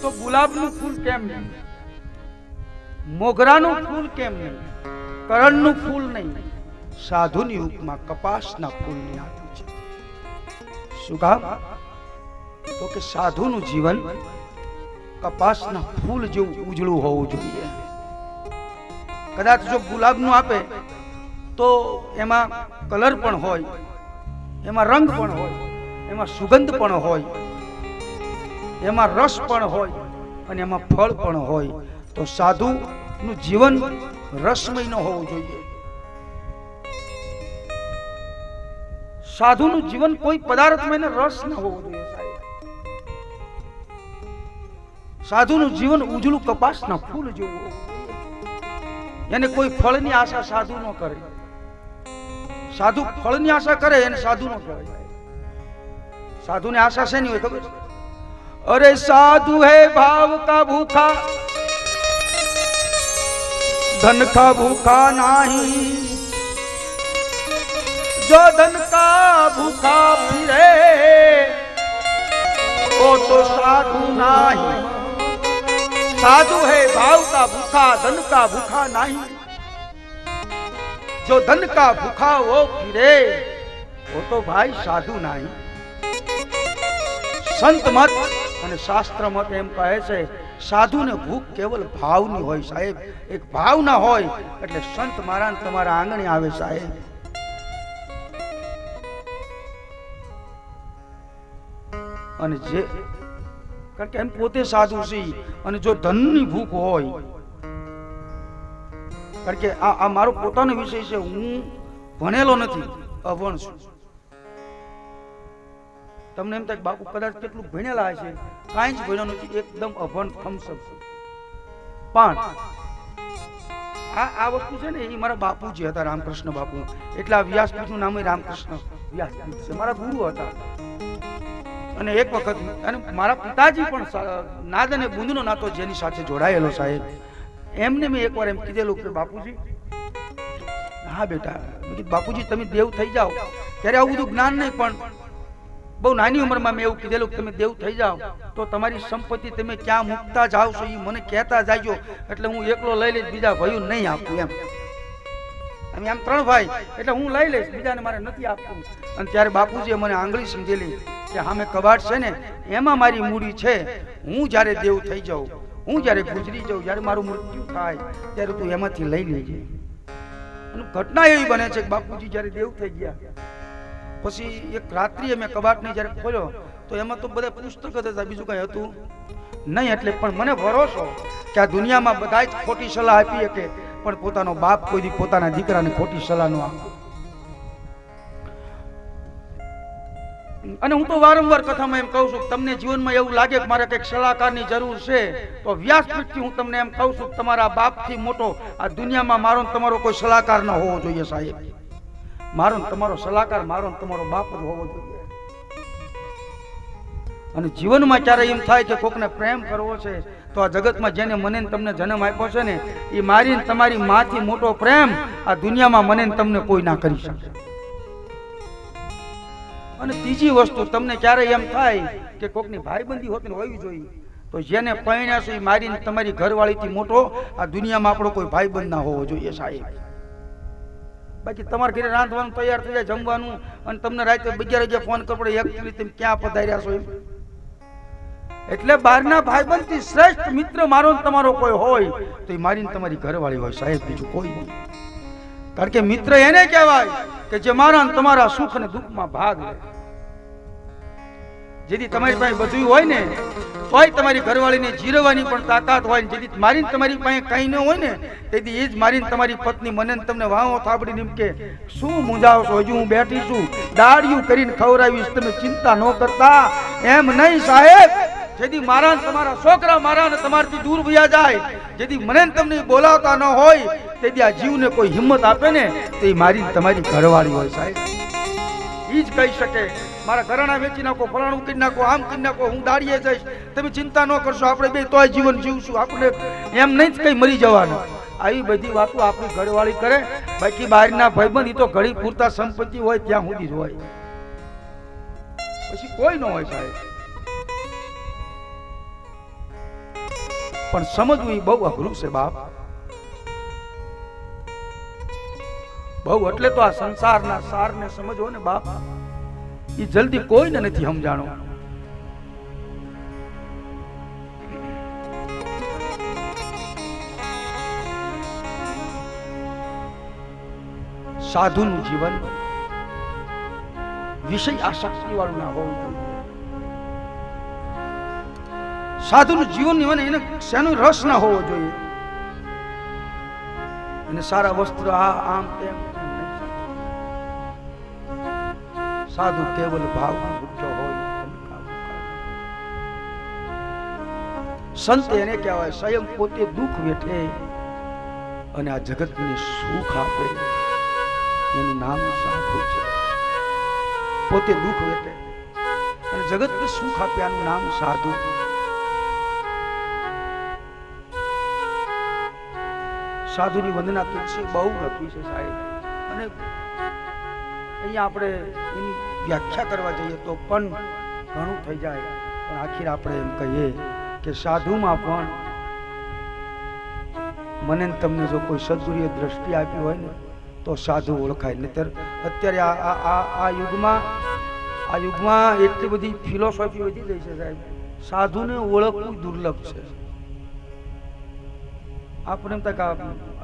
તો ગુલાબનું ફૂલ કેમ નહીં, મોગરાનું ફૂલ કેમ નહીં, કરણનું ફૂલ નહીં, સાધુની ઉપમા કપાસના ફૂલની આપી છે. શું કામ? તો કે સાધુનું જીવન કપાસના ફૂલ જેવું ઉજળું હોવું જોઈએ. કદાચ જો ગુલાબનું આપે તો એમાં કલર પણ હોય, એમાં રંગ પણ હોય, એમાં સુગંધ પણ હોય, એમાં રસ પણ હોય અને એમાં ફળ પણ હોય. તો સાધુનું જીવન રસમય ન હોવું જોઈએ. સાધુનું જીવન કોઈ પદાર્થમાં રસ ન હોવું જોઈએ સાહેબ. સાધુનું જીવન ઉજળું કપાસના ફૂલ જેવું હોવું જોઈએ. એને કોઈ ફળની આશા સાધુ ન કરે. સાધુ ફળની આશા કરે એને સાધુ ન કહેવાય. સાધુની આશા શેની હોય ખબર છે? અરે સાધુ હે ભાવ કા ભૂખા, धन का भूखा नहीं, जो धन का भूखा फिरे वो तो साधु नहीं. साधु है भाव का भूखा, धन का भूखा नहीं. जो धन का भूखा वो फिरे वो तो भाई साधु नहीं. संत मत અને શાસ્ત્ર મત એમ કહે છે સાધુને ભૂખ કેવલ ભાવની હોય સાહેબ. એક ભાવ ના હોય એટલે સંત મારા ને તમારા આંગણે આવે સાહેબ. અને જે કારણ કે એમ પોતે સાધુ છે અને જો ધનની ભૂખ હોય, કારણ કે આ મારો પોતાનો વિષય છે, હું ભણેલો નથી, અભણ છું. તમને એમ થાય બાપુ કદાચ કેટલું ભણેલા હશે, કાંઈ જ ભણ્યો નથી, એકદમ અભણ થમ્સઅપ. પણ આ વસ્તુ છે ને એ મારા બાપુજી હતા, રામકૃષ્ણ બાપુ. એટલે આ વ્યાસપીઠનું નામ રામકૃષ્ણ વ્યાસપીઠ છે. મારા ગુરુ હતા. અને એક વખત અને મારા પિતાજી પણ નાદ અને બુંદનો નાતો જેની સાથે જોડાયેલો સાહેબ, એમને મેં એકવાર એમ કીધેલું કે બાપુજી, હા બેટા, બાપુજી તમે દેવ થઈ જાઓ. ત્યારે આવું બધું જ્ઞાન નહીં, પણ બહુ નાની ઉંમરમાં મેં એવું કીધેલું કે તમે દેવ થઈ જાઓ તો તમારી સંપત્તિ તમે ક્યાં મૂકતા જાઓ છો એ મને કહેતા જાજો, એટલે હું એકલો લઈ લઈશ, બીજા ભાઈઓ નહીં આપું એમ. અમે આમ 3 ભાઈ એટલે હું લઈ લઈશ, બીજાને મારે નથી આપવું. અને ત્યારે બાપુજીએ મને આંગળી સમજેલી કે સામે કબાટ છે ને એમાં મારી મૂડી છે. હું જ્યારે દેવ થઈ જાઉં, હું જ્યારે ગુજરી જાઉં, જ્યારે મારું મૃત્યુ થાય ત્યારે તું એમાંથી લઈ લેજે. અને ઘટના એવી બને છે કે બાપુજી જ્યારે દેવ થઈ ગયા પછી એક રાત્રિએ મેં કબાટને જ્યારે ખોલ્યો તો એમાં તો બધા પુસ્તક જ હતા, બીજું કઈ હતું નહીં. એટલે પણ મને ભરોસો કે આ દુનિયામાં બધા જ ખોટી સલાહ આપી શકે, પણ પોતાનો બાપ કોઈ દી પોતાના દીકરાને ખોટી સલાહ ન આપે. અને હું તો વારંવાર કથામાં એમ કહું છું કે તમને જીવનમાં એવું લાગે કે મારે કંઈક સલાહકારની જરૂર છે તો વ્યાસપીઠથી હું તમને એમ કહું છું કે તમારા બાપથી મોટો આ દુનિયામાં મારો ને તમારો કોઈ સલાહકાર ન હોવો જોઈએ સાહેબ. મારો ને તમારો સલાહકાર મારો ને તમારો બાપ જ હોવો જોઈએ. અને જીવનમાં ક્યારે એમ થાય કે કોકને પ્રેમ કરવો છે તો આ જગતમાં જેને મને ને તમને જન્મ આપ્યો છે ને એ મારી ને તમારી માથી મોટો પ્રેમ આ દુનિયામાં મને ને તમને કોઈ ના કરી શકે. અને ત્રીજી વસ્તુ, તમને ક્યારે એમ થાય કે કોકની ભાઈબંધી હોતી હોવી જોઈએ તો જેને પરણ્યા છે એ મારી ને તમારી ઘરવાળીથી મોટો આ દુનિયામાં આપણો કોઈ ભાઈબંધ ના હોવો જોઈએ સાહેબ. બાકી તમારા ઘરે રાંધવાનું તૈયાર થઈ જાય, જમવાનું, અને તમને રાતે 11 વાગે ફોન કરવો પડે એકચ્યુઅલી તમે ક્યાં પધાર્યા છો. એટલે બહારના ભાઈબંધથી શ્રેષ્ઠ મિત્ર મારો ને તમારો કોઈ હોય તો એ મારી ને તમારી ઘરવાળી હોય સાહેબ, બીજું કોઈ નહીં. કારણ કે મિત્ર એને કહેવાય કે જે મારા ને તમારા સુખ અને દુઃખમાં ભાગ લે. જેથી તમારી પાસે બધું હોય ને તોય તમારી ઘરવાળીને જીરવાની પણ તાકાત હોય ને જેથી મારી ને તમારી પાસે કંઈ ન હોય ને તેથી એ જ મારી ને તમારી પત્ની મને તમને વાહો થાબડીને એમ કે શું મૂંઝાવો છો, હજુ હું બેઠી છું, દાડિયું કરીને ખવડાવીશ, તમે ચિંતા ન કરતા. એમ નહીં સાહેબ, જેથી મારા ને તમારા છોકરા મારા ને તમારાથી દૂર વયા જાય, જેથી મને તમને બોલાવતા ન હોય તેથી આ જીવને કોઈ હિંમત આપે ને તે મારી તમારી ઘરવાળી હોય સાહેબ. એ જ કહી શકે મારા ઘરેણા વેચી નાખો, ફલાણું કરી નાખો, આમ કરી નાખો, હું દાડીએ જઈશ, તમે ચિંતા ન કરશો, આપણે બે તોય જીવન જીવશું, આપણે એમ નહીં જ કઈ મરી જવાનું. આવી બધી વાતો આપણી ઘરવાળી કરે. બાકી બહારના ભાઈબંધ તો ઘડી પૂરતા સંપત્તિ હોય ત્યાં સુધી જ હોય, પછી કોઈ ન હોય સાહેબ. પણ સમજવું એ બહુ અઘરું છે બાપ. બહુ એટલે તો આ સંસારના સારને સમજવો ને બાપ, એ જલ્દી કોઈને નથી સમજાણો. સાધુનું જીવન વિષય આસક્તિ વાળું ના હોવું જોઈએ. સાધુનું જીવન એને શેનો રસ ના હોવો જોઈએ. અને સારા વસ્ત્ર આમ તેમ. સાધુ કેવલ ભાવ ભૂખ્યો હોય. સંત એને કહેવાય સ્વયં પોતે દુઃખ વેઠે અને આ જગતને સુખ આપે, એનું નામ સાધુ છે. પોતે દુઃખ વેઠે અને જગતને સુખ આપે, આનું નામ સાધુ. સાધુની વંદના તુલસી બહુ લખી છે સાહેબ, અને અહીંયા આપણે એની વ્યાખ્યા કરવા જઈએ તો પણ ઘણું થઈ જાય. પણ આખીર આપણે એમ કહીએ કે સાધુમાં પણ મને તમને જો કોઈ સદગુરુએ દ્રષ્ટિ આપી હોય ને તો સાધુ ઓળખાય. નહીતર અત્યારે આ યુગમાં એટલી બધી ફિલોસોફી વધી ગઈ છે સાહેબ, સાધુને ઓળખવું દુર્લભ છે. આપણે એમ થાય કે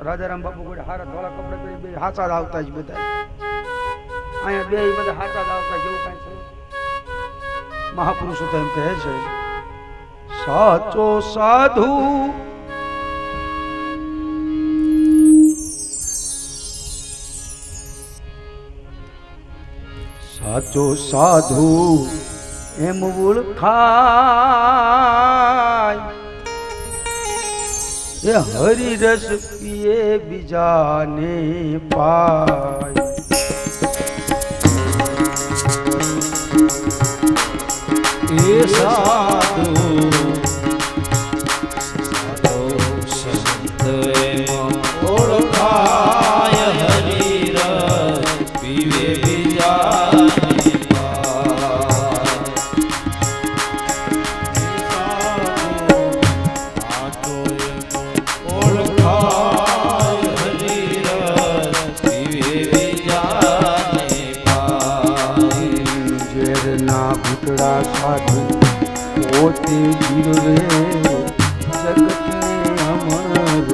રાજારામ બાપુ કોઈ હારા ધોળા કપડા પહેરી બે હાચા આવતા જ બધા, અહીંયા બે બધા હાચા આવતા જેવું કઈ છે. મહાપુરુષો તો એમ કહે છે સાચો સાધુ સાચો સાધુ એમ ઓળખાય, એ હરિ રસ પીએ બીજાને પાય. એ સાધુ સંત ઓળખાય, હરિ રસ પીવે બીજાને સાધુ પોતે જીવે જગતને અમર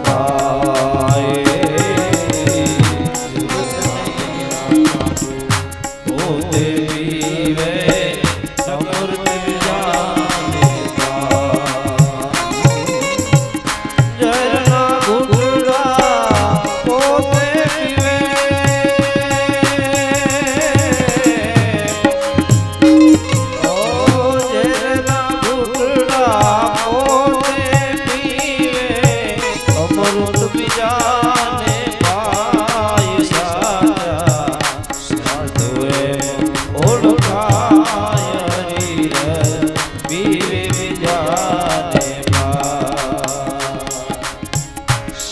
પાય. પોતે જીવે સમૃદ્ધ જાને જરના ઘૂંટડા પોતે પીવે.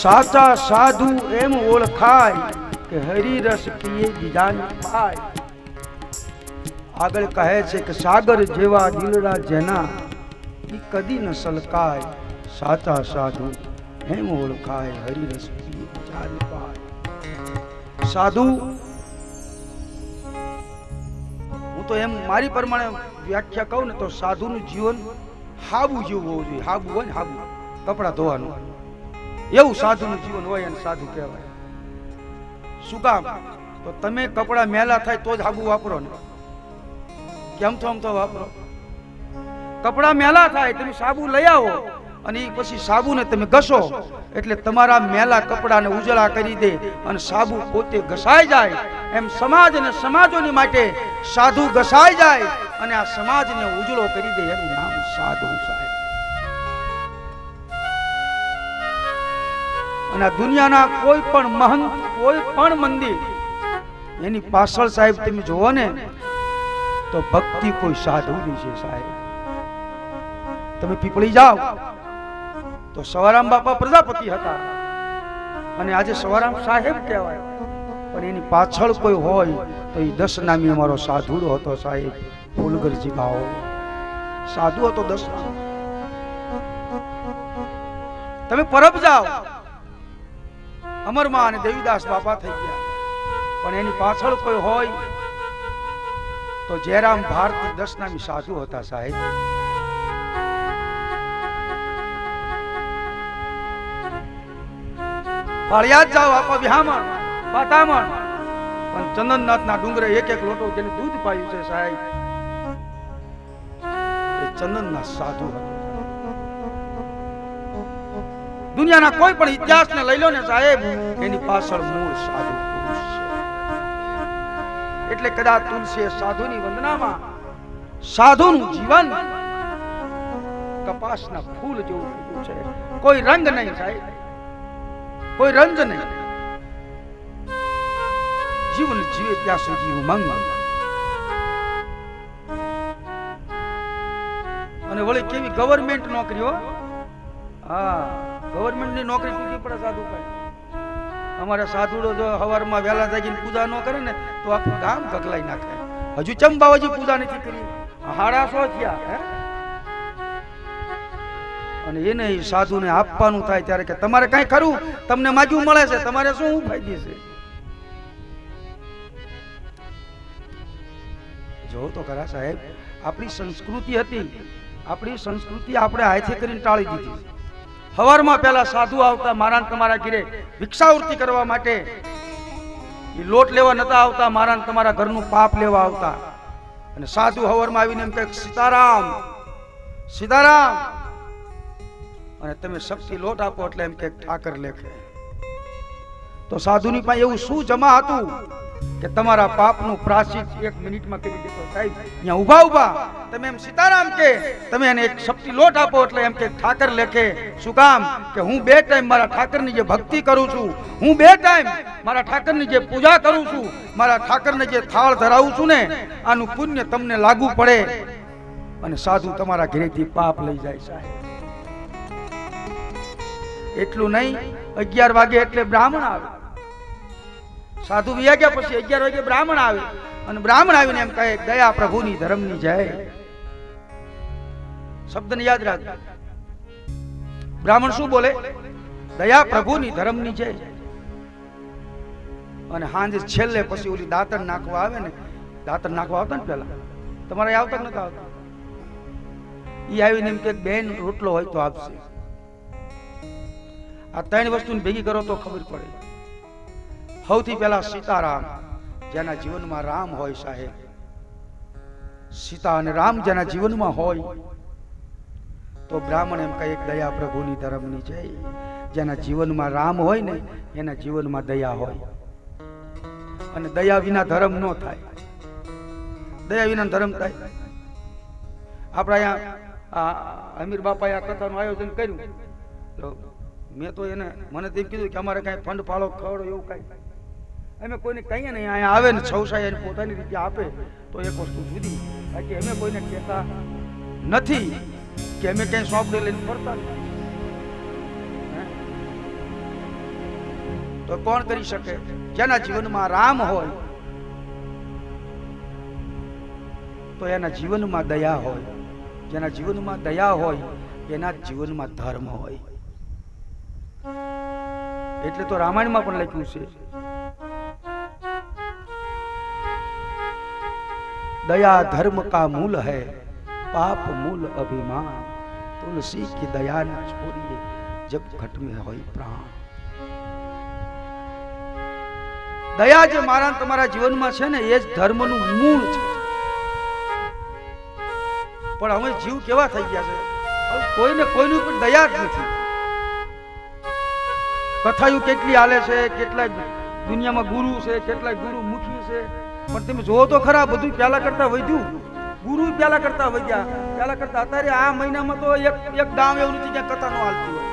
સાચા સાધુ એમ ઓળખાય કે હરિ રસ પીએ બીજાને પાય. આગળ કહે છે કે સાગર જેવા દિલડા જેના ઈ કદી ન સલકાય. સાચા સાધુ એમ ઓળખાય, હરિ રસ પીએ બીજાને પાય. સાધુ હું તો એમ મારી પ્રમાણે વ્યાખ્યા કહું ને તો સાધુનું જીવન હાબુ જેવું હોવું જોઈએ. હાબુ હોય ને હાબુ કપડા ધોવાનું, એવું સાધુનું જીવન હોય અને સાધુ કહેવાય. શું કામ? તો તમે કપડા મેલા થાય તો જ હાબુ વાપરો ને, કેમ તો આમ તો વાપરો. કપડા મેલા થાય તમે સાબુ લઈ આવો અને પછી સાબુને તમે ઘસો એટલે તમારા મેલા કપડાને ઉજળા કરી દે અને સાબુ પોતે ઘસાઈ જાય. એમ સમાજ અને સમાજોની માટે સાધુ ઘસાઈ જાય અને આ સમાજને ઉજળો કરી દે, એનું નામ સાધુ સાહેબ. અને આ દુનિયાના કોઈ પણ મહંત, કોઈ પણ મંદિર, એની પાછળ સાહેબ તમે જોવો ને તો ભક્તિ કોઈ સાધુની છે સાહેબ. તમે પીપળી જાઓ તો સવારામ બાપા પ્રજાપતિ હતા અને આજે સવારામ સાહેબ કહેવાય, પણ એની પાછળ કોઈ હોય તો એ 10 નામી અમારો સાધુ હતો સાહેબ. ફૂલગરજી ભાવ સાધુ હતો 10 નામ. તમે પરબ જાઓ. અમરમાં અને દેવીદાસ બાપા થઈ ગયા, પણ એની પાછળ કોઈ હોય તો જયરામ ભારતી 10 નામી સાધુ હતા સાહેબ. પાળિયાદ જાઓ આપા વિહામણ પાતામણ, પણ ચંદનનાથના ડુંગરે એક લોટો જેને દૂધ પાયું છે સાહેબ, એ ચંદનના સાધુ હતા. દુનિયાના કોઈ પણ ઇતિહાસને લઈ લો ને સાહેબ, એની પાછળ મૂળ સાધુ પુરુષ છે. એટલે કદાચ તુલસીએ સાધુની વંદનામાં સાધુનું જીવન કપાસના ફૂલ જેવું કીધું છે. કોઈ રંગ નહીં સાહેબ, કોઈ રંજ નહીં. જીવન જીવે ત્યાં સુધી ઉમંગ. અને વળી કેવી ગવર્મેન્ટ નોકરીઓ. હા, ગવર્મેન્ટની નોકરી તૂટી પડે સાધુ કઈ. અમારે સાધુડો જો સવારમાં વહેલા જાગીને પૂજા ન કરે ને તો આખું ગામ ગગલાઈ નાખે. હજુ ચંબાવાજી પૂજા નથી કરી, 150 થયા હે. અને એને સાધુને આપવાનું થાય ત્યારે કે તમારે કઈ ખરું, તમને માજુ મળે છે, તમારે શું ફાયદે છે. જો તો ખરા સાહેબ, આપણી સંસ્કૃતિ હતી, આપણી સંસ્કૃતિ આપણે હાથે કરીને ટાળી દીધી. સવારમાં પહેલા સાધુ આવતા મારા તમારા ઘરે ભિક્ષાવૃત્તિ કરવા માટે. એ લોટ લેવા નતા આવતા, મારા તમારા ઘરનું પાપ લેવા આવતા. અને સાધુ સવારમાં આવીને એમ કહે સીતારામ સીતારામ, અને તમે શક્તિ લોટ આપો એટલે એમ કે ઠાકર લેખે. તો સાધુની પાસે એવું શું જમા હતું કે તમારા પાપનું પ્રાયશ્ચિત 1 મિનિટમાં કરી દેતો સાહેબ. અહીંયા ઊભા ઊભા તમે એમ સીતારામ કે તમે એને એક શક્તિ લોટ આપો એટલે એમ કે ઠાકર લેખે. શું કામ કે હું 2 ટાઈમ મારા ઠાકરની જે ભક્તિ કરું છું, હું 2 ટાઈમ મારા ઠાકરની જે પૂજા કરું છું, મારા ઠાકરને જે થાળ ધરાવું છું ને, આનું પુણ્ય તમને લાગુ પડે. અને સાધુ તમારા ઘરેથી પાપ લઈ જાય સાહેબ. એટલું નહીં, 11 વાગે એટલે બ્રાહ્મણ આવે. સાધુ વ્યા ગયા પછી 11 વાગે બ્રાહ્મણ આવે, અને બ્રાહ્મણ આવીને એમ કહે દયા પ્રભુની ધર્મની જય. શબ્દને યાદ રાખજો. બ્રાહ્મણ શું બોલે? દયા પ્રભુની ધર્મની જય. અને હાંજે છેલ્લે પછી ઓલી દાંતણ નાખવા આવે ને, દાંતણ નાખવા આવતા ને પેલા તમારે આવતા નતા આવતા, ઈ આવીને એમ કે બેન રોટલો હોય તો આપશે. આ 3 વસ્તુને ભેગી કરો તો ખબર પડે. સૌથી પહેલા સીતારામ, જેના જીવનમાં રામ હોય સાહેબ. સીતા અને રામ જેના જીવનમાં હોય તો બ્રાહ્મણ એમ કહે દયા પ્રભુની ધર્મની જય. જેના જીવનમાં રામ હોય ને એના જીવનમાં દયા હોય. અને દયા વિના ધર્મ ન થાય. દયા વિના ધર્મ થાય. આપણા અહીંયા અમીર બાપાએ આ કથાનું આયોજન કર્યું તો મેં તો એને મને તેમ કીધું કે અમારે કાંઈ ફંડ ફાળો ખવડો એવું કાંઈ અમે કોઈને કહીએ નહીં. અહીંયા આવે ને છવસાય એને પોતાની રીતે આપે તો એક વસ્તુ જુદી. બાકી અમે કોઈને કહેતા નથી કે અમે કઈ સોંપડી લઈને ફરતા નથી. તો કોણ કરી શકે? જેના જીવનમાં રામ હોય તો એના જીવનમાં દયા હોય. જેના જીવનમાં દયા હોય એના જીવનમાં ધર્મ હોય. એટલે તો રામાયણમાં પણ લખ્યું છે दया धर्म का मूल है, पाप मूल अभिमान, तुलसी की दया न छोड़िए जब घट में होई प्राण. दया जे मारा તમારા જીવનમાં છે ને એ જ ધર્મનું મૂળ છે. પણ હવે જીવ કેવા થઈ ગયા છે, કોઈને કોઈની ઉપર દયા જ નથી. કથાયું કેટલી હાલે છે, કેટલા દુનિયામાં ગુરુ છે, કેટલા ગુરુ મુખી છે, પણ તમે જોવો તો ખરા બધું પહેલા કરતા વધ્યું. ગુરુ પહેલા કરતા વધ્યા. પહેલા કરતા અત્યારે આ મહિનામાં તો એક ગામ એવું નથી જ્યાં કથા નો હાલતી હોય.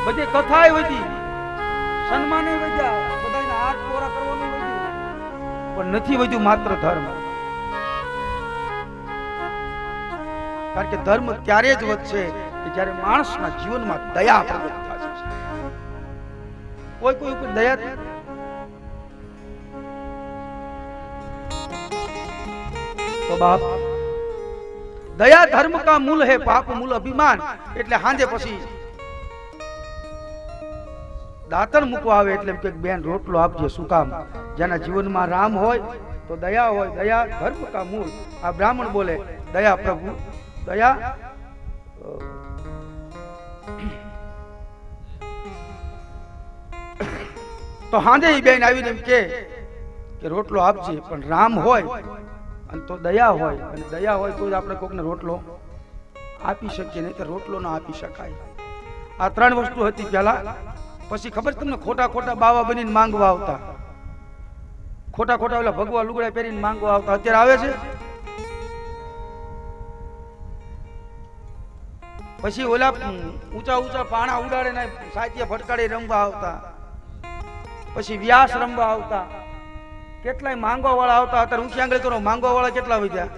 બધી કથા વધી, સન્માન વધ્યા, બધાને હાથ પોરા કરવાનું વધ્યું, પણ નથી વધ્યું માત્ર ધર્મ. કારણ કે ધર્મ ત્યારે જ વધશે કે જ્યારે માણસના જીવનમાં દયા પ્રગટ થશે. કોઈ કોઈ ઉપર દયા तो बाप दया धर्म का मूल है, पाप मूल अभिमान. એટલે હાંજે પછી દાંતણ મૂકવા આવે એટલે કે બેન રોટલો આપજે. શું કામ? જેના જીવનમાં રામ હોય તો દયા હોય. દયા ધર્મ કા મૂળ. આ બ્રાહ્મણ બોલે દયા પ્રભુ દયા. તો હાંજે ઈ બેન આવીને એમ કે રોટલો આપજે, પણ રામ હોય અને તો દયા હોય, અને દયા હોય તો જ આપણે કોકને રોટલો આપી શકીએ, નહીં તો રોટલો ના આપી શકાય. આ ત્રણ વસ્તુ હતી પહેલા. પછી ખબર તમને ખોટા ખોટા બાવા બનીને માંગવા આવતા, ખોટા ખોટા ઓલા ભગવા લુગડા પહેરીને માંગવા આવતા. અત્યારે આવે છે. પછી ઓલા ઊંચા ઊંચા પાણા ઉડાડે ને સાહિત્ય ફટકાડી રમવા આવતા. પછી વ્યાસ રમવા આવતા. કેટલાય માંગવા વાળા આવતા. અત્યારે ઊંચી આંગળી કરો, માંગવા વાળા કેટલા વધ્યા?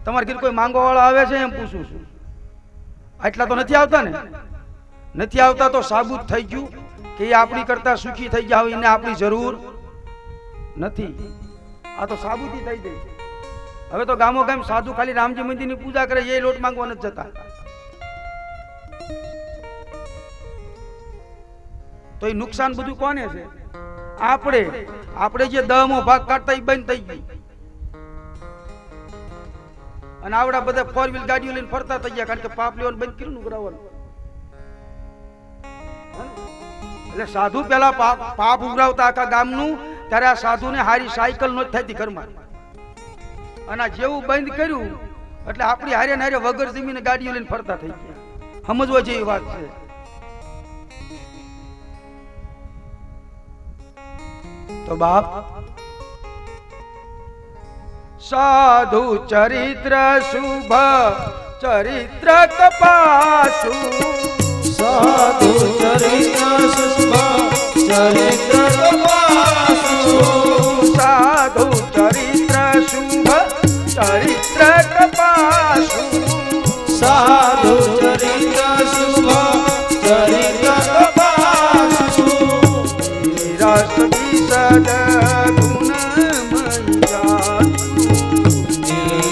તમારે ઘરે કોઈ માંગવા વાળા આવે છે એમ પૂછું છું? આટલા તો નથી આવતા ને. નથી આવતા તો સાબુત થઈ ગયું કે એ આપણી કરતા સુખી થઈ ગયા હોય, એને આપણી જરૂર નથી. આ તો સાબુતી થઈ ગઈ. હવે તો ગામો ગામ સાધુ ખાલી રામજી મંદિરની પૂજા કરે, એ લોટ માંગવા નથી જતા. તો એ નુકસાન બધું કોને છે? આપણે જે 10મો ભાગ કાઢતા એ બંધ થઈ ગયું. અને આવડા બધા 4 વ્હીલ ગાડીઓ લઈને ફરતા થઈ ગયા, કારણ કે પાપ લેવાનું બંધ કર્યું ઉઘરાવવાનું. એટલે સાધુ પેલા પાપ ઉઘરાવતા આખા ગામનું, ત્યારે આ સાધુને હારી સાયકલ નો થતી ઘરમાં. અને જેવું બંધ કર્યું એટલે આપણી હારે ને હારે વગર જમીને ગાડીઓ લઈને ફરતા થઈ ગયા. સમજવા જેવી વાત છે. તો બાપ, સાધુ ચરિત્ર શુભ ચરિત્ર કપાસુ. સાધુ ચરિત્ર શુભ ચરિત્ર કપાસુ. સાધુ ચરિત્ર શુભ ચરિત્ર કપાસુ. સાધુ ચરિત્ર શુભ ચરિત્ર કપાસુ. રસ વિસદ ગુણ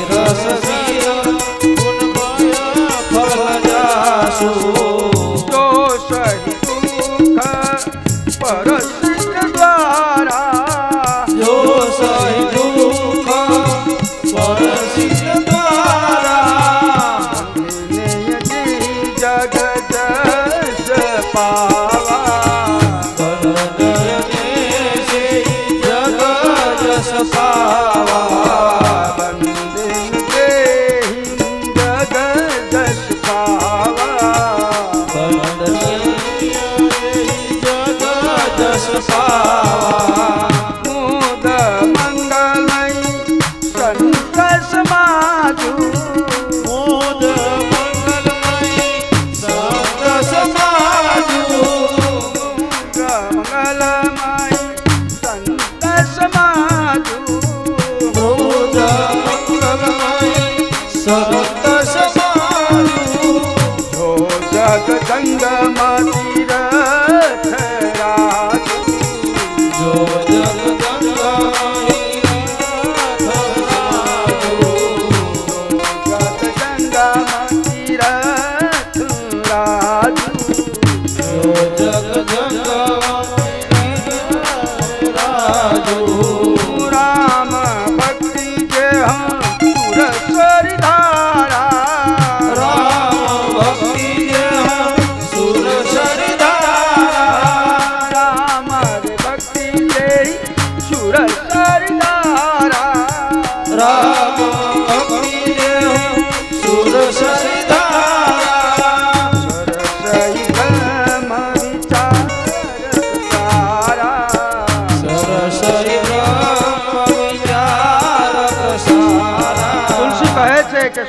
રસ ગુણમય ફળ જાસુ. દોષ દુઃખ પરસિદ્ધ દ્વારા. દોષ દુઃખ પરસિદ્ધ દ્વારા. જગ જસ પાવા.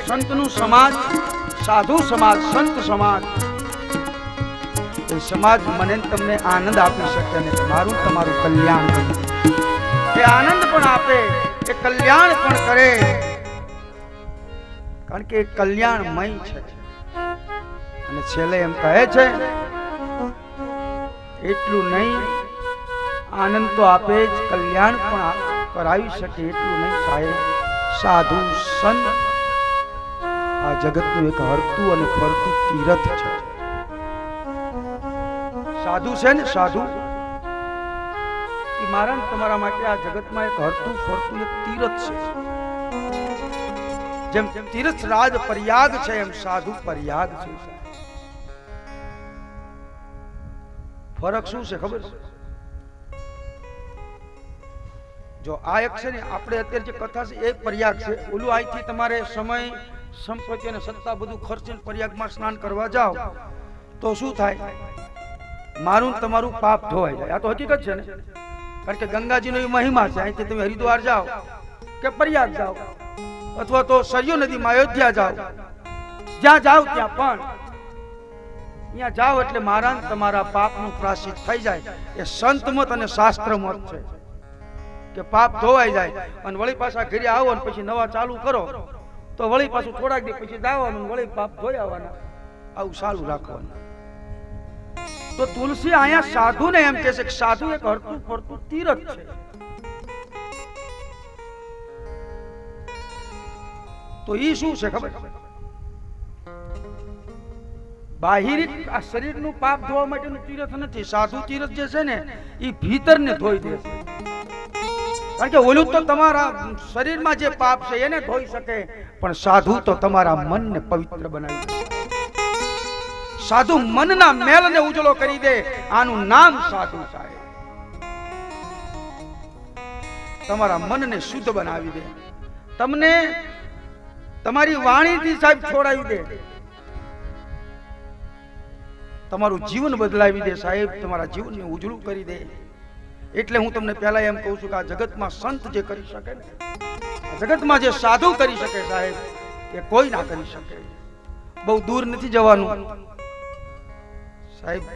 સંતનું સમાજ, સાધુ સમાજ, સંત સમાજ, એ સમાજ મને તમને આનંદ આપી શકે અને મારું તમારું કલ્યાણ કરે. એ આનંદ પણ આપે, એ કલ્યાણ પણ કરે, કારણ કે એ કલ્યાણમય છે. અને છેલ્લે એમ કહે છે, એટલું નહીં આનંદ તો આપે જ, કલ્યાણ પણ કરાવી શકે એટલું નહીં સાહેબ. સાધુ સંત આ જગતનું એક હરતું અને ફરતું તીર્થ છે. સાધુ છે ને સાધુ, એ મારા ને તમારા માટે આ જગતમાં એક હરતું ફરતું એક તીરથ છે. જેમ તીર્થ રાજ પ્રયાગ છે એમ સાધુ પ્રયાગ છે. ફરક શું છે ખબર છે? જો આ એક છે ને આપણે અત્યારે જે કથા છે એ પ્રયાગ છે. ઓલું અહીંથી તમારે સમય સંપત્તિ અને સત્તા બધું ખર્ચીને પ્રયાગમાં સ્નાન કરવા જાઓ તો શું થાય? મારું ને તમારું પાપ ધોવાઈ જાય. આ તો હકીકત છે ને, કારણ કે ગંગાજીનો એ મહિમા છે. અહીંથી તમે હરિદ્વાર જાઓ કે પ્રયાગ જાઓ અથવા તો સરયુ નદીમાં અયોધ્યા જાઓ, જ્યાં જાઓ ત્યાં પણ અહીંયા જાઓ એટલે મારા ને તમારા પાપનું પ્રાયશ્ચિત થઈ જાય. એ સંત મત અને શાસ્ત્ર મત છે કે પાપ ધોવાઈ જાય. અને વળી પાછા ઘરે આવો ને પછી નવા ચાલુ કરો તો વળી પાછું થોડાક દી પછી દાવાનું, વળી પાપ ધોઈ આવવાના. આવું ચાલુ રાખવાનું. તો તુલસી અહીંયા સાધુને એમ કહે છે કે સાધુ એક હરતું ફરતું તીરથ છે. તો ઈ શું છે ખબર? બાહિરિક આ શરીરનું પાપ ધોવા માટેનું તીરથ નથી. સાધુ તીરથ જે છે ને ઈ ભીતરને ધોઈ દે છે. કારણ કે ઓલું તો તમારા શરીરમાં જે પાપ છે એને ધોઈ શકે, પણ સાધુ તો તમારા મનને પવિત્ર બનાવી દે. સાધુ મનના મેલને ઉજળો કરી દે. આનું નામ સાધુ સાહેબ. તમારા મનને શુદ્ધ બનાવી દે. તમને તમારી વાણીથી સાહેબ છોડાવી દે. તમારું જીવન બદલાવી દે સાહેબ. તમારા જીવનને ઉજળું કરી દે. એટલે હું તમને પહેલા એમ કહું છું કે આ જગતમાં સંત જે કરી શકે ને, જગતમાં જે સાધુ કરી શકે સાહેબ, એ કોઈ ના કરી શકે. બહુ દૂર નથી જવાનું સાહેબ.